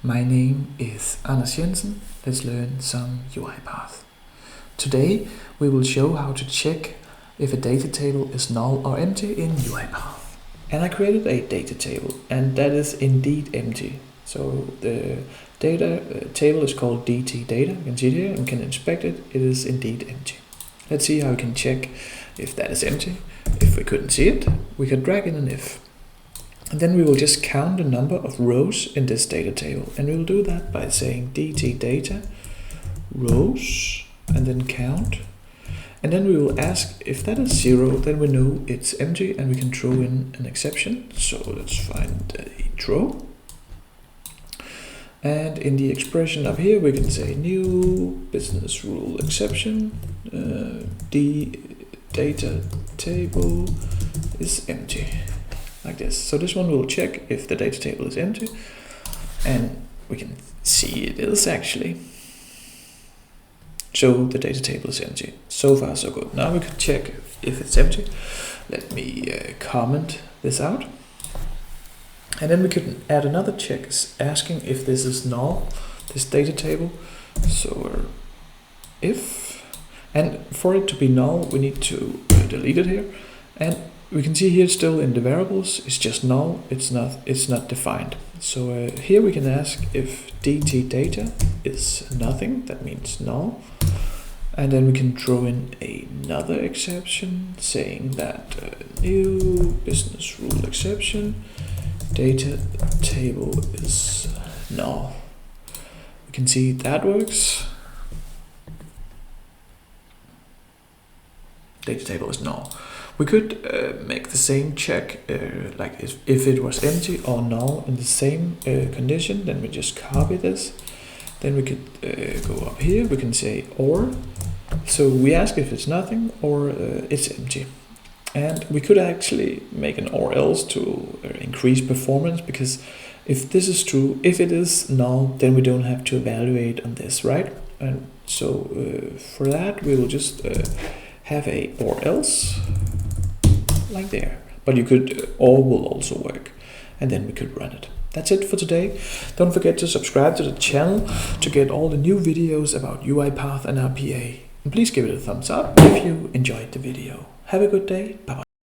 My name is Jensen. Let's learn some UiPath. Today we will show how to check if a data table is null or empty in UiPath. And I created a data table, and that is indeed empty. So the data table is called DT-Data. You can see it here and can inspect it. It is indeed empty. Let's see how we can check if that is empty. If we couldn't see it, we could drag in an if. And then we will just count the number of rows in this data table. And we will do that by saying data.Rows and then count. And then we will ask if that is 0, then we know it's empty and we can throw in an exception. So let's find a throw. And in the expression up here, we can say new business rule exception. The data table is empty. Like this. So this one will check if the data table is empty, and we can see it is actually. So the data table is empty. So far so good. Now we can check if it's empty. Let me comment this out. And then we can add another check asking if this is null, this data table. So if, and for it to be null, we need to delete it here. And we can see here still in the variables, it's just null, it's not defined. So here we can ask if DT-Data is nothing, that means null. And then we can throw in another exception saying that new business rule exception, data table is null. We can see that works. Data table is null. We could make the same check, like if it was empty or null in the same condition, then we just copy this. Then we could go up here, we can say or. So we ask if it's nothing or it's empty. And we could actually make an or else to increase performance, because if this is true, if it is null, then we don't have to evaluate on this, right? And so for that, we will just have a or else. Like there, but you could or will also work, and then we could run it. That's it for today. Don't forget to subscribe to the channel to get all the new videos about UiPath and RPA, and please give it a thumbs up if you enjoyed the video. Have a good day. Bye bye.